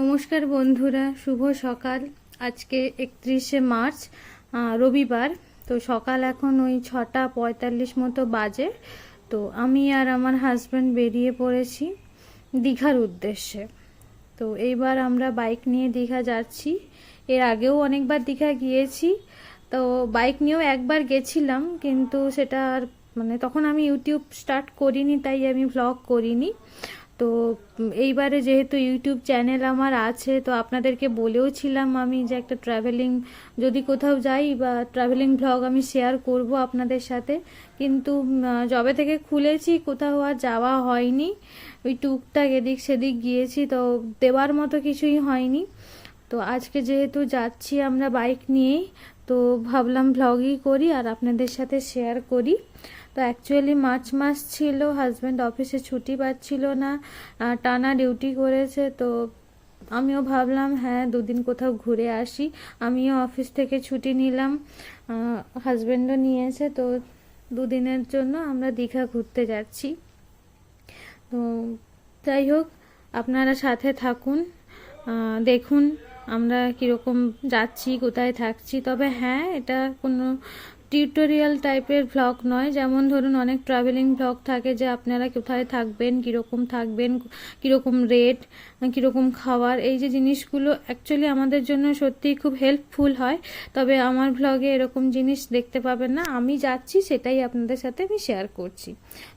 নমস্কার বন্ধুরা, শুভ সকাল। আজকে 31শে মার্চ, রবিবার। তো সকাল এখন ওই 6:45 মতো বাজে। তো আমি আর আমার হাজব্যান্ড বেরিয়ে পড়েছি দীঘার উদ্দেশ্যে। তো এইবার আমরা বাইক নিয়ে দীঘা যাচ্ছি। এর আগেও অনেকবার দীঘা গিয়েছি। তো বাইক নিয়েও একবার গেছিলাম, কিন্তু সেটা আর তখন আমি ইউটিউব স্টার্ট করিনি, তাই আমি ভ্লগ করিনি। তো এইবারে যেহেতু ইউটিউব চ্যানেল আমার আছে, তো আপনাদেরকে বলেও ছিলাম আমি যে একটা ট্রাভেলিং, যদি কোথাও যাই বা ট্রাভেলিং ভ্লগ আমি শেয়ার করব আপনাদের সাথে। কিন্তু যবে থেকে খুলেছি কোথাও আর যাওয়া হয়নি। ওই টুকটাক এদিক সেদিক গিয়েছি, তো দেওয়ার মতো কিছুই হয়নি। তো আজকে যেহেতু যাচ্ছি আমরা বাইক নিয়েই, তো ভাবলাম ভ্লগই করি আর আপনাদের সাথে শেয়ার করি। তো অ্যাকচুয়ালি মার্চ মাস ছিল, হাজব্যান্ড অফিসে ছুটি পাচ্ছিল না, টানা ডিউটি করেছে। তো আমিও ভাবলাম হ্যাঁ, দুদিন কোথাও ঘুরে আসি। আমিও অফিস থেকে ছুটি নিলাম, হাজব্যান্ডও নিয়েছে। তো দুদিনের জন্য আমরা দীঘা ঘুরতে যাচ্ছি। তো যাই হোক, আপনারা সাথে থাকুন, দেখুন আমরা কীরকম যাচ্ছি, কোথায় থাকছি। তবে হ্যাঁ, এটা কোনো টিউটোরিয়াল টাইপের ভ্লগ নয়। যেমন ধরুন অনেক ট্রাভেলিং ভ্লগ থাকে যে আপনারা কোথায় থাকবেন, কীরকম রেট, কীরকম খাবার, এই যে জিনিসগুলো অ্যাকচুয়ালি আমাদের জন্য সত্যিই খুব হেল্পফুল হয়। তবে আমার ভ্লগে এরকম জিনিস দেখতে পাবেন না। আমি যাচ্ছি সেটাই আপনাদের সাথে আমি শেয়ার করছি।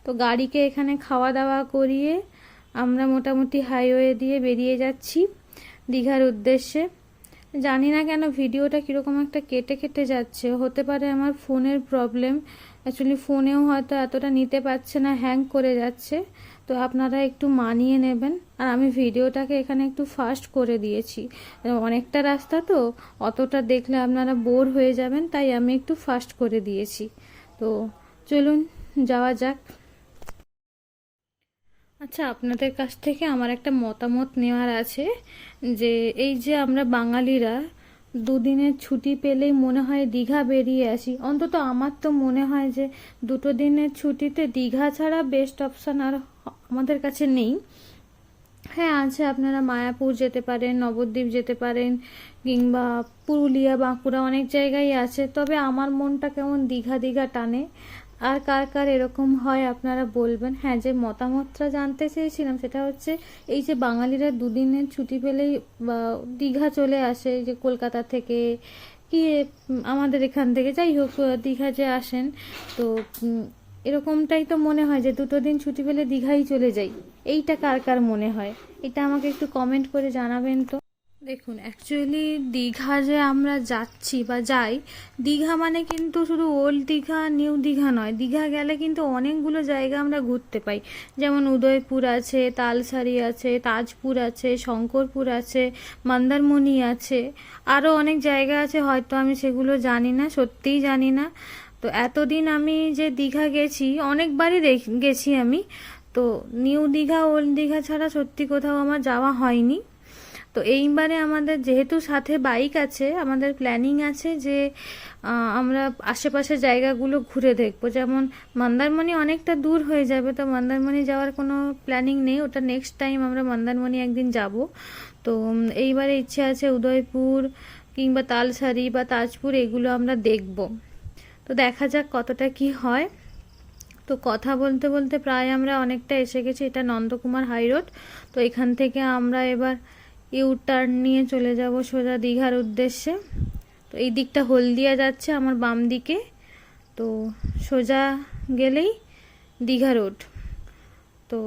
তো গাড়িকে এখানে খাওয়া দাওয়া করিয়ে আমরা মোটামুটি হাইওয়ে দিয়ে বেরিয়ে যাচ্ছি দীঘার উদ্দেশ্যে। জানি না কেন ভিডিওটা কীরকম একটা কেটে কেটে যাচ্ছে, হতে পারে আমার ফোনের প্রবলেম। অ্যাকচুয়ালি ফোনেও হয়তো এতটা নিতে পারছে না, হ্যাং করে যাচ্ছে। তো আপনারা একটু মানিয়ে নেবেন। আর আমি ভিডিওটাকে এখানে একটু ফাস্ট করে দিয়েছি, অনেকটা রাস্তা তো অতটা দেখলে আপনারা বোর হয়ে যাবেন, তাই আমি একটু ফাস্ট করে দিয়েছি। তো চলুন যাওয়া যাক। আচ্ছা, আপনাদের কাছ থেকে আমার একটা মতামত নেওয়ার আছে যে এই যে আমরা বাঙালিরা দুদিনের ছুটি পেলেই মনে হয় দীঘা বেরিয়ে আসি। অন্তত আমার তো মনে হয় যে 2 দিনের ছুটিতে দীঘা ছাড়া বেস্ট অপশান আর আমাদের কাছে নেই। হ্যাঁ আছে, আপনারা মায়াপুর যেতে পারেন, নবদ্বীপ যেতে পারেন, কিংবা পুরুলিয়া, বাঁকুড়া, অনেক জায়গায় আছে। তবে আমার মনটা কেমন দীঘা দীঘা টানে। আর কার কার এরকম হয় আপনারা বলবেন। হ্যাঁ, যে মতামতটা জানতে চেয়েছিলাম সেটা হচ্ছে এই যে বাঙালিরা 2 দিনের ছুটি পেলেই দীঘা চলে আসে, যে কলকাতা থেকে কি আমাদের এখান থেকে, যাই হোক দীঘা যে আসেন। তো এরকমটাই তো মনে হয় যে 2 দিন ছুটি পেলে দীঘাই চলে যাই। এইটা কার কার মনে হয়, এটা আমাকে একটু কমেন্ট করে জানাবেন তো। দেখুন, অ্যাকচুয়ালি দীঘা যে আমরা যাচ্ছি বা যাই, দীঘা মানে কিন্তু শুধু ওল্ড দীঘা নিউ দীঘা নয়। দীঘা গেলে কিন্তু অনেকগুলো জায়গা আমরা ঘুরতে পাই। যেমন উদয়পুর আছে, তালসারি আছে, তাজপুর আছে, শঙ্করপুর আছে, মন্দারমণি আছে, আরও অনেক জায়গা আছে, হয়তো আমি সেগুলো জানি না, সত্যিই জানি না। তো এতদিন আমি যে দীঘা গেছি, অনেকবারই গেছি আমি। তো নিউ দীঘা ওল্ড দীঘা ছাড়া সত্যি কোথাও আমার যাওয়া হয়নি। তো এইবারে আমাদের যেহেতু সাথে বাইক আছে, আমাদের প্ল্যানিং আছে যে আমরা আশেপাশের জায়গাগুলো ঘুরে দেখবো। যেমন মন্দারমণি অনেকটা দূর হয়ে যাবে, তো মন্দারমণি যাওয়ার কোনো প্ল্যানিং নেই, ওটা নেক্সট টাইম আমরা মন্দারমণি একদিন যাব। তো এইবারে ইচ্ছে আছে উদয়পুর কিংবা তালসারি বা তাজপুর, এগুলো আমরা দেখব। তো দেখা যাক কতটা কি হয়। তো কথা বলতে বলতে প্রায় আমরা অনেকটা এসে গেছি। এটা নন্দকুমার হাই রোড। তো এখান থেকে আমরা এবার ইউ টার্ন নিয়ে চলে যাব সোজা দীঘার উদ্দেশ্যে। তো এই দিকটা হলদিয়া যাচ্ছে আমার বাম দিকে। তো সোজা গেলেই দীঘা রোড। তো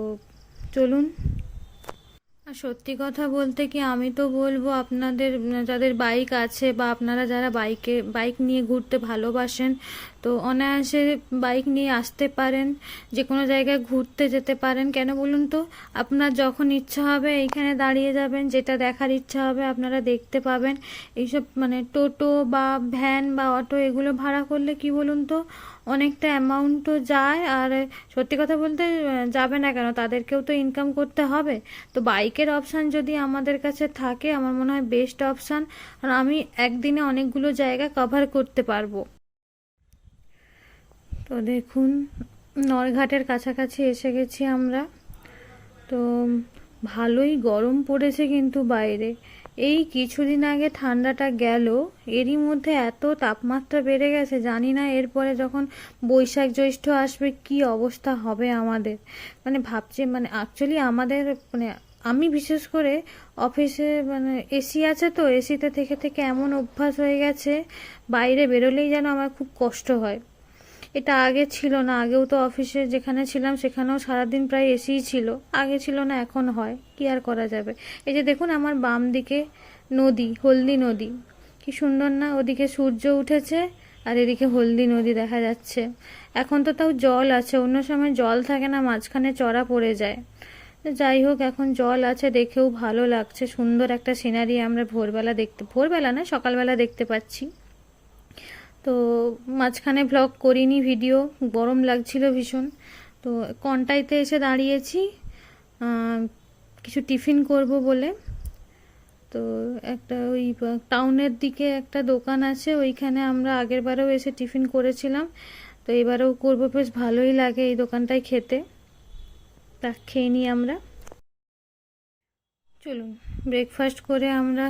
চলুন। আর সত্যি কথা বলতে কি, আমি তো বলবো আপনাদের যাদের বাইক আছে বা আপনারা যারা বাইক নিয়ে ঘুরতে ভালোবাসেন, তো অনায়াসে বাইক নিয়ে আসতে পারেন, যে কোনো জায়গায় ঘুরতে যেতে পারেন। কেন বলুন তো, আপনার যখন ইচ্ছা হবে এইখানে দাঁড়িয়ে যাবেন, যেটা দেখার ইচ্ছা হবে আপনারা দেখতে পাবেন। এইসব টোটো বা ভ্যান বা অটো এগুলো ভাড়া করলে কি বলুন তো, অনেকটা অ্যামাউন্টও যায়। আর সত্যি কথা বলতে যাবে না কেন, তাদেরকেও তো ইনকাম করতে হবে। তো বাইকের অপশান যদি আমাদের কাছে থাকে, আমার মনে হয় বেস্ট অপশান। আর আমি একদিনে অনেকগুলো জায়গা কভার করতে পারবো। তো দেখুন, নরঘাটের কাছাকাছি এসে গেছি আমরা। তো ভালোই গরম পড়েছে কিন্তু বাইরে। এই কিছুদিন আগে ঠান্ডাটা গেল, এরই মধ্যে এত তাপমাত্রা বেড়ে গেছে, জানি না এরপরে যখন বৈশাখ জ্যৈষ্ঠ আসবে কি অবস্থা হবে আমাদের। মানে ভাবছি, মানে অ্যাকচুয়ালি আমাদের মানে আমি বিশেষ করে অফিসে মানে এসি আছে, তো এসিতে থেকে থেকে এমন অভ্যাস হয়ে গেছে, বাইরে বেরোলেই যেন আমার খুব কষ্ট হয়। এটা আগে ছিল না, আগেও তো অফিসে যেখানে ছিলাম সেখানেও সারাদিন প্রায় এসিই ছিল, আগে ছিল না এখন হয়, কি আর করা যাবে। এই যে দেখুন আমার বাম দিকে নদী, হলদি নদী, কি সুন্দর না, ওদিকে সূর্য উঠেছে আর এদিকে হলদি নদী দেখা যাচ্ছে। এখন তো তাও জল আছে, অন্য সময় জল থাকে না, মাঝখানে চড়া পড়ে যায়। যাই হোক, এখন জল আছে, দেখেও ভালো লাগছে, সুন্দর একটা সিনারি আমরা ভোরবেলা দেখতে, ভোরবেলা না সকালবেলা দেখতে পাচ্ছি। তো মাঝখানে ভ্লগ করিনি, ভিডিও, গরম লাগছিল ভীষণ। তো কনটাইতে এসে দাঁড়িয়েছি কিছু টিফিন করব বলে। তো একটা ওই টাউনের দিকে একটা দোকান আছে, ওইখানে আমরা আগের বারেও এসে টিফিন করেছিলাম, তো এবারেও করবো, বেশ ভালোই লাগে এই দোকানটায় খেতে। তা খেয়ে নিই আমরা। চলুন, ব্রেকফাস্ট করে আমরা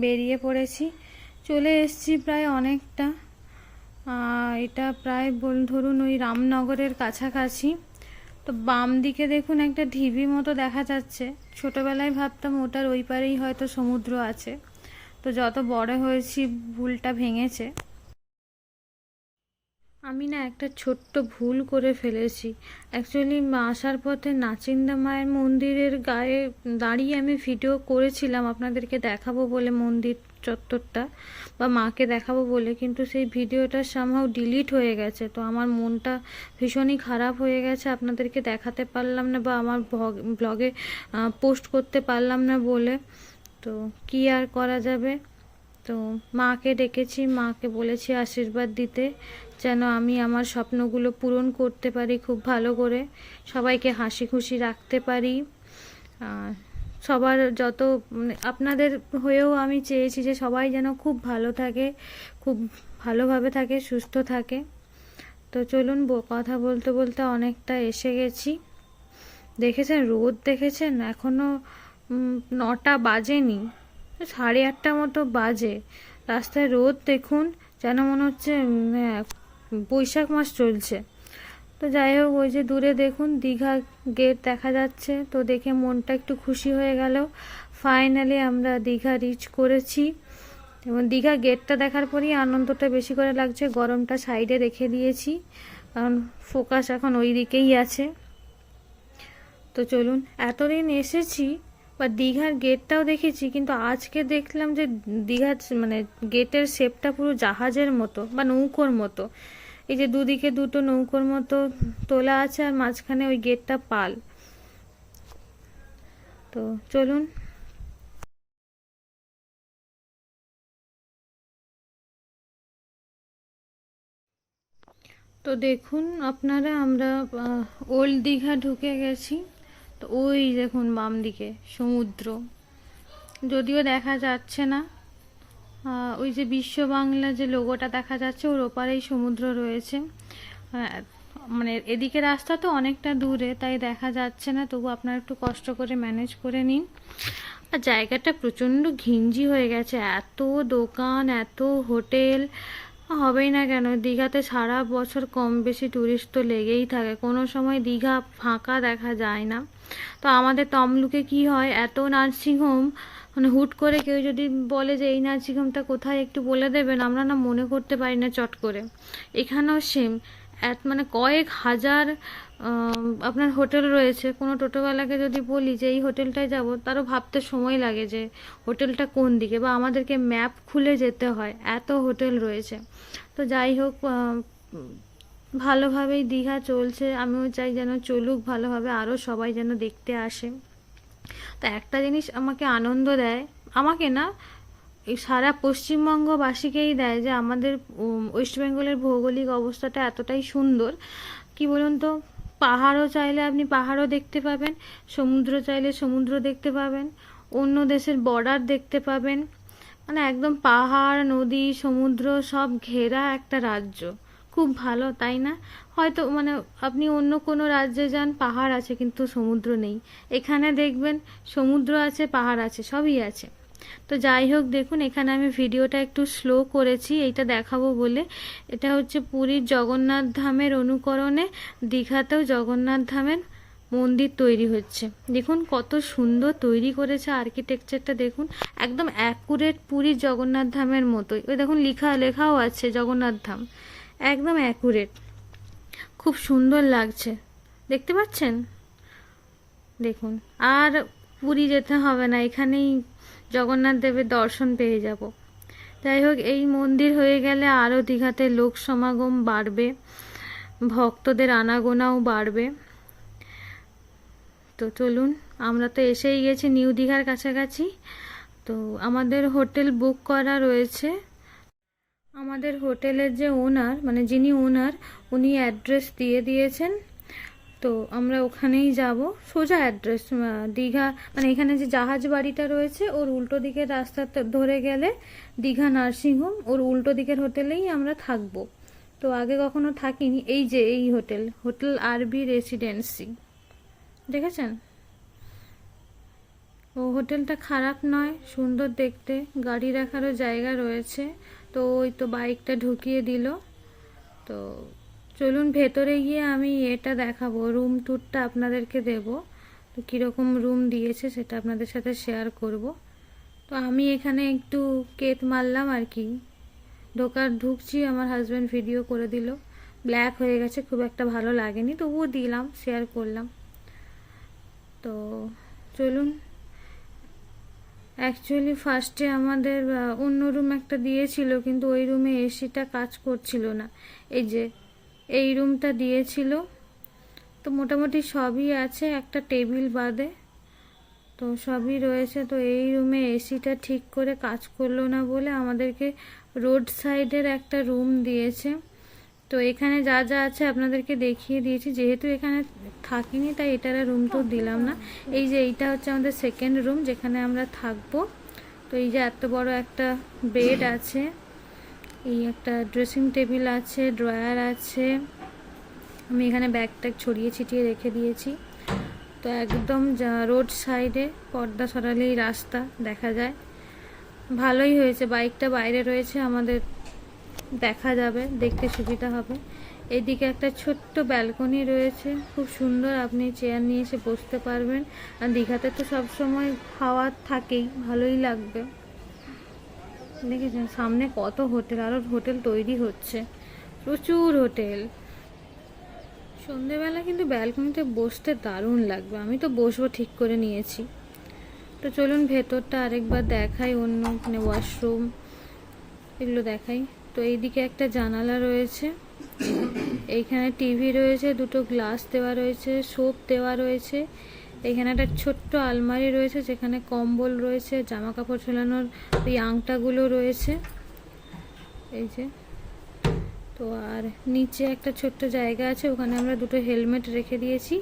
বেরিয়ে পড়েছি, চলে এসেছি প্রায় অনেকটা। এটা প্রায় ধরুন ওই রামনগরের কাছাকাছি। তো বাম দিকে দেখুন একটা ঢিবি মতো দেখা যাচ্ছে, ছোটোবেলায় ভাবতাম ওটার ওই পারেই হয়তো সমুদ্র আছে, তো যত বড় হয়েছি ভুলটা ভেঙেছে। আমি না একটা ছোট্ট ভুল করে ফেলেছি। অ্যাকচুয়ালি আসার পথে নাচিন্দা মায়ের মন্দিরের গায়ে দাঁড়িয়ে আমি ভিডিও করেছিলাম আপনাদেরকে দেখাবো বলে, মন্দির চত্বরটা বা মাকে দেখাবো বলে, কিন্তু সেই ভিডিওটা সামহাও ডিলিট হয়ে গেছে। তো আমার মনটা ভীষণই খারাপ হয়ে গেছে, আপনাদেরকে দেখাতে পারলাম না বা আমার ব্লগে পোস্ট করতে পারলাম না বলে। তো কি আর করা যাবে। তো মাকে ডেকেছি, মাকে বলেছি আশীর্বাদ দিতে, যেন আমি আমার স্বপ্নগুলো পূরণ করতে পারি খুব ভালো করে, সবাইকে হাসি খুশি রাখতে পারি। সবার যত আপনাদের হয়েও আমি চেয়েছি যে সবাই যেন খুব ভালো থাকে, খুব ভালোভাবে থাকে, সুস্থ থাকে। তো চলুন, কথা বলতে বলতে অনেকটা এসে গেছি। দেখেছেন রোদ, দেখেছেন এখনও 9টা বাজেনি, 8:30 মতো বাজে, রাস্তায় রোদ দেখুন, যেন মনে হচ্ছে বৈশাখ মাস চলছে। তো যাই হোক, ওই যে দূরে দেখুন দীঘা গেট দেখা যাচ্ছে, তো দেখে মনটা একটু খুশি হয়ে গেল। ফাইনালি আমরা দীঘা রিচ করেছি, এবং দীঘা গেটটা দেখার পরই আনন্দটা বেশি করে লাগছে। গরমটা সাইডে রেখে দিয়েছি, কারণ ফোকাস এখন ওই দিকেই আছে। তো চলুন, এতদিন এসেছি বা দীঘার গেটটাও দেখেছি, কিন্তু আজকে দেখলাম যে দীঘার মানে গেটের শেপটা পুরো জাহাজের মতো বা নৌকোর মতো। এই যে দুদিকে দুটো নৌকোর মতো তোলা আছে, আর মাঝখানে ওই গেটটা পাল। তো চলুন। তো দেখুন আপনারা, আমরা ওল্ড দীঘা ঢুকে গেছি। তো ওই দেখুন বাম দিকে সমুদ্র, যদিও দেখা যাচ্ছে না, ওই যে বিশ্ব বাংলা যে লোগোটা দেখা যাচ্ছে ওর ওপারেই সমুদ্র রয়েছে। মানে এদিকে রাস্তা তো অনেকটা দূরে, তাই দেখা যাচ্ছে না, তবু আপনারা একটু কষ্ট করে ম্যানেজ করে নিন। আর জায়গাটা প্রচণ্ড ঘিঞ্জি হয়ে গেছে, এত দোকান, এত হোটেল, হবেই না কেন, দীঘাতে সারা বছর কম বেশি ট্যুরিস্ট তো লেগেই থাকে, কোনো সময় দীঘা ফাঁকা দেখা যায় না। তো আমাদের তমলুকে কি হয়, এত নার্সিংহোম, মানে হুট করে কেউ যদি বলে যে এই নার্সিংহোমটা কোথায় একটু বলে দেবেন, আমরা না মনে করতে পারি না চট করে। এখানেও সেম, মানে কয়েক হাজার আপনার হোটেল রয়েছে। কোনো টোটোওয়ালাকে যদি বলি যে এই হোটেলটায় যাব, তারও ভাবতে সময় লাগে যে হোটেলটা কোন দিকে, বা আমাদেরকে ম্যাপ খুলে যেতে হয়, এত হোটেল রয়েছে। তো যাই হোক, ভালোভাবেই দীঘা চলছে, আমিও চাই যেন চলুক ভালোভাবে, আরও সবাই যেন দেখতে আসে। তো একটা জিনিস আমাকে আনন্দ দেয়, আমাকে না, এই সারা পশ্চিমবঙ্গবাসীকেই দেয়, যে আমাদের ওয়েস্ট বেঙ্গলের ভৌগোলিক অবস্থাটা এতটাই সুন্দর। কি বলুন তো, পাহাড়ও চাইলে আপনি পাহাড়ও দেখতে পাবেন, সমুদ্র চাইলে সমুদ্র দেখতে পাবেন, অন্য দেশের বর্ডার দেখতে পাবেন, মানে একদম পাহাড়, নদী, সমুদ্র সব ঘেরা একটা রাজ্য, খুব ভালো, তাই না? হয়তো মানে আপনি অন্য কোনো রাজ্যে যান, পাহাড় আছে কিন্তু সমুদ্র নেই। এখানে দেখবেন সমুদ্র আছে, পাহাড় আছে, সবই আছে। তো যাই হোক, দেখুন এখানে আমি ভিডিওটা একটু স্লো করেছি এইটা দেখাবো বলে। এটা হচ্ছে পুরীর জগন্নাথ ধামের অনুকরণে দীঘাতেও জগন্নাথ ধামের মন্দির তৈরি হচ্ছে। দেখুন কত সুন্দর তৈরি করেছে, আর্কিটেকচারটা দেখুন, একদম অ্যাকুরেট পুরীর জগন্নাথ ধামের মতোই। ওই দেখুন লেখাও আছে জগন্নাথ ধাম, একদম অ্যাকুরেট, খুব সুন্দর লাগছে, দেখতে পাচ্ছেন? দেখুন, আর পুরী যেতে হবে না, এখানেই জগন্নাথ দেবের দর্শন পেয়ে যাব। যাই হোক, এই মন্দির হয়ে গেলে আরও দীঘাতে লোক সমাগম বাড়বে, ভক্তদের আনাগোনাও বাড়বে। তো চলুন, আমরা তো এসেই গেছি নিউ দীঘার কাছাকাছি। তো আমাদের হোটেল বুক করা রয়েছে। আমাদের হোটেলের যে ওনার, মানে যিনি ওনার, উনি অ্যাড্রেস দিয়ে দিয়েছেন। তো আমরা ওখানেই যাব, সোজা অ্যাড্রেস দীঘা, মানে এখানে যে জাহাজ বাড়িটা রয়েছে ওর উল্টো দিকের রাস্তা ধরে গেলে দীঘা নার্সিংহোম, ওর উল্টো দিকের হোটেলেই আমরা থাকবো। তো আগে কখনো থাকিনি। এই যে এই হোটেল আরবি রেসিডেন্সি, দেখেছেন? ও হোটেলটা খারাপ নয়, সুন্দর দেখতে, গাড়ি রাখারও জায়গা রয়েছে। তো ওই তো বাইকটা ঢুকিয়ে দিল। তো চলুন ভেতরে গিয়ে আমি এটা দেখাবো, রুম ট্যুরটা আপনাদেরকে দেব। তো কীরকম রুম দিয়েছে সেটা আপনাদের সাথে শেয়ার করব। তো আমি এখানে একটু কেত মারলাম আর কি, ঢুকছি, আমার হাজব্যান্ড ভিডিও করে দিল, ব্ল্যাক হয়ে গেছে, খুব একটা ভালো লাগেনি, তবুও দিলাম, শেয়ার করলাম। তো চলুন, অ্যাকচুয়ালি ফার্স্টে আমাদের অন্য রুম একটা দিয়েছিল, কিন্তু ওই রুমে এসিটা কাজ করছিল না। এই যে এই রুমটা দিয়েছিল। তো মোটামুটি সবই আছে, একটা টেবিল বাদে তো সবই রয়েছে। তো এই রুমে এসিটা ঠিক করে কাজ করলো না বলে আমাদেরকে রোড সাইডের একটা রুম দিয়েছে। তো এখানে যা যা আছে আপনাদেরকে দেখিয়ে দিয়েছি, যেহেতু এখানে থাকিনি তাই এটার রুম তো দিলাম না। এই যে এইটা হচ্ছে আমাদের সেকেন্ড রুম, যেখানে আমরা থাকবো। তো এই যে এত বড় একটা বেড আছে, এই একটা ড্রেসিং টেবিল আছে, ড্রয়ার আছে, আমি এখানে ব্যাগ ট্যাগ ছড়িয়ে ছিটিয়ে রেখে দিয়েছি। তো একদম রোড সাইডে, পর্দা সরালেই রাস্তা দেখা যায়। ভালোই হয়েছে, বাইকটা বাইরে রয়েছে, আমাদের দেখা যাবে, দেখতে সুবিধা হবে। এদিকে একটা ছোট্ট ব্যালকনি রয়েছে, খুব সুন্দর, আপনি চেয়ার নিয়ে এসে বসতে পারবেন। আর দীঘাতে তো সবসময় হাওয়া থাকেই, ভালোই লাগবে। দেখেছেন সামনে কত হোটেল, আরও হোটেল তৈরি হচ্ছে, প্রচুর হোটেল। সন্ধেবেলা কিন্তু ব্যালকনিতে বসতে দারুণ লাগবে, আমি তো বসবো ঠিক করে নিয়েছি। তো চলুন ভেতরটা আরেকবার দেখাই, অন্য মানে ওয়াশরুম এগুলো দেখাই। তো এইদিকে একটা জানালা রয়েছে, এইখানে টিভি রয়েছে, দুটো গ্লাস দেওয়া রয়েছে, সোপ দেওয়া রয়েছে। এখানে একটা ছোট্ট আলমারি রয়েছে, যেখানে কম্বল রয়েছে, জামা কাপড় ঝোলানোর ওই আংটাগুলো রয়েছে, এই যে। তো আর নিচে একটা ছোট্ট জায়গা আছে, ওখানে আমরা দুটো হেলমেট রেখে দিয়েছি।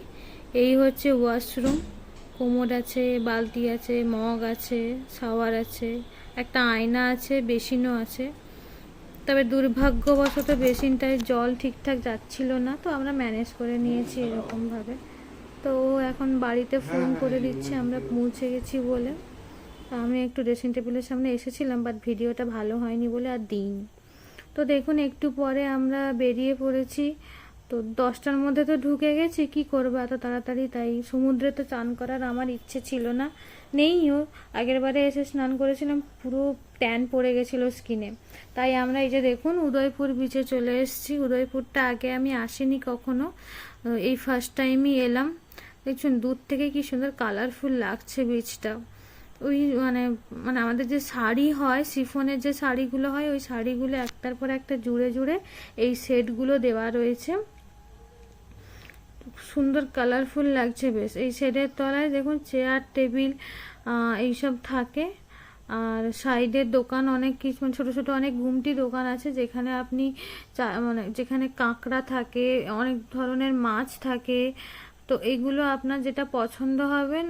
এই হচ্ছে ওয়াশরুম, কোমোড আছে, বালতি আছে, মগ আছে, শাওয়ার আছে, একটা আয়না আছে, বেসিনও আছে। তবে দুর্ভাগ্যবশত বেসিনটায় জল ঠিকঠাক যাচ্ছিল না, তো আমরা ম্যানেজ করে নিয়েছি এরকমভাবে। তো ও এখন বাড়িতে ফোন করে দিচ্ছে আমরা পৌঁছে গেছি বলে। আমি একটু ড্রেসিং টেবিলের সামনে এসেছিলাম, বাট ভিডিওটা ভালো হয়নি বলে আর দিইনি। তো দেখুন একটু পরে আমরা বেরিয়ে পড়েছি। তো 10টার মধ্যে তো ঢুকে গেছি, কি করবো এত তাড়াতাড়ি, তাই সমুদ্রে তো চান করার আমার ইচ্ছে ছিল না, নেইও। আগের বারে এসে স্নান করেছিলাম, পুরো ট্যান পড়ে গেছিলো স্কিনে। তাই আমরা এই যে দেখুন উদয়পুর বিচে চলে এসেছি। উদয়পুরটা আগে আমি আসিনি কখনো, এই ফার্স্ট টাইমই এলাম। দেখুন দূর থেকে কি সুন্দর কালারফুল লাগছে বিচটা। ওই মানে মানে আমাদের যে শাড়ি হয়, শিফনের যে শাড়িগুলো হয়, ওই শাড়িগুলো একটার পর একটা জুড়ে জুড়ে এই সেটগুলো দেওয়া রয়েছে, সুন্দর কালারফুল লাগছে বেশ। এই শেডের তলায় দেখুন চেয়ার টেবিল এইসব থাকে। আর সাইডের দোকান অনেক কিছু, ছোট ছোট অনেক গুমটি দোকান আছে, যেখানে আপনি মানে যেখানে কাঁকড়া থাকে, অনেক ধরনের মাছ থাকে। তো এগুলো আপনার যেটা পছন্দ হবেন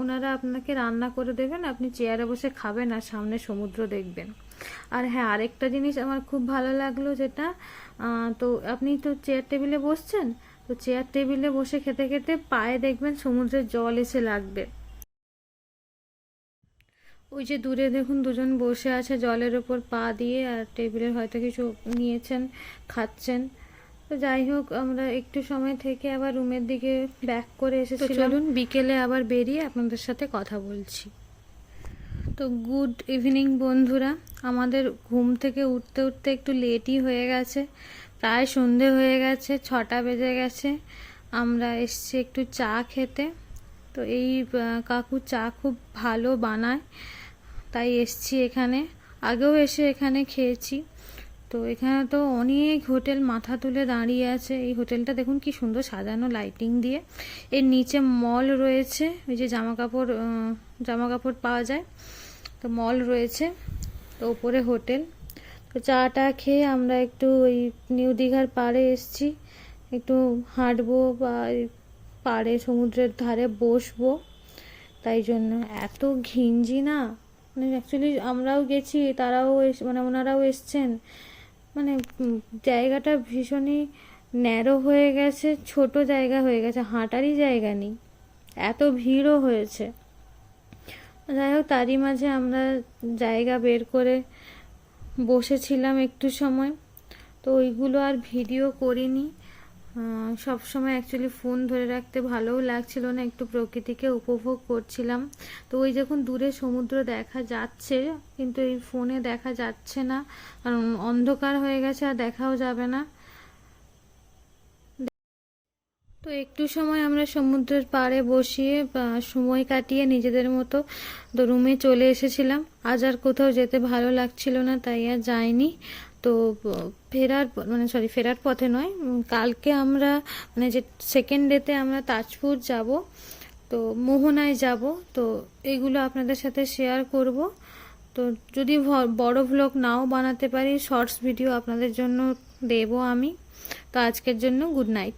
ওনারা আপনাকে রান্না করে দেবেন, আপনি চেয়ারে বসে খাবেন আর সামনে সমুদ্র দেখবেন। আর হ্যাঁ, আরেকটা জিনিস আমার খুব ভালো লাগলো, যেটা তো আপনি তো চেয়ার টেবিলে বসছেন, তো চেয়ার টেবিলে বসে খেতে খেতে পায়ে দেখবেন সমুদ্রের জল এসে লাগবে। ওই যে দূরে দেখুন দুজন বসে আছে জলের ওপর পা দিয়ে, আর টেবিলের হয়তো কিছু নিয়েছেন, খাচ্ছেন। তো যাই হোক, আমরা একটু সময় থেকে আবার রুমের দিকে ব্যাক করে এসেছিলাম। চলুন বিকেলে আবার বেরিয়ে আপনাদের সাথে কথা বলছি। তো গুড ইভিনিং বন্ধুরা, আমাদের ঘুম থেকে উঠতে উঠতে একটু লেটই হয়ে গেছে, প্রায় সন্ধে হয়ে গেছে, 6টা বেজে গেছে। আমরা এসছি একটু চা খেতে। তো এই কাকু চা খুব ভালো বানায়, তাই এসছি এখানে। আগেও এসে এখানে খেয়েছি। তো এখানে তো অনেক হোটেল মাথা তুলে দাঁড়িয়ে আছে। এই হোটেলটা দেখুন কি সুন্দর সাজানো লাইটিং দিয়ে। এর নিচে মল রয়েছে, ওই যে জামা কাপড় পাওয়া যায়, তো মল রয়েছে, তো ওপরে হোটেল। তো চাটা খেয়ে আমরা একটু ওই নিউ দীঘার পাড়ে এসছি, একটু হাঁটবো বা পাড়ে সমুদ্রের ধারে বসবো। তাই জন্য এত ঘিঞ্জি না, মানে অ্যাকচুয়ালি আমরাও গেছি, তারাও মানে ওনারাও এসছেন, মানে জায়গাটা ভীষণই ন্যারো হয়ে গেছে, ছোট জায়গা হয়ে গেছে, হাঁটারই জায়গা নেই, এত ভিড়ও হয়েছে। যাই হোক, তারই মাঝে আমরা জায়গা বের করে বসেছিলাম একটু সময়। তো ওইগুলো আর ভিডিও করিনি। সব সময় অ্যাকচুয়ালি ফোন ধরে রাখতে ভালোও লাগছিল না, একটু প্রকৃতিকে উপভোগ করছিলাম। তো ওই যখন দূরে সমুদ্র দেখা যাচ্ছে, কিন্তু এই ফোনে দেখা যাচ্ছে না, কারণ অন্ধকার হয়ে গেছে, আর দেখাও যাবে না। তো একটু সময় আমরা সমুদ্রের পাড়ে বসিয়ে সময় কাটিয়ে নিজেদের মতো তো রুমে চলে এসেছিলাম। আজ আর কোথাও যেতে ভালো লাগছিল না, তাই আর যাইনি। তো ফেরার পথে নয়, কালকে আমরা মানে যে সেকেন্ড ডেতে আমরা তাজপুর যাব, তো মোহনায় যাব। তো এগুলো আপনাদের সাথে শেয়ার করব। তো যদি বড় ভ্লগ নাও বানাতে পারি, শর্টস ভিডিও আপনাদের জন্য দেব আমি। তো আজকের জন্য গুড নাইট।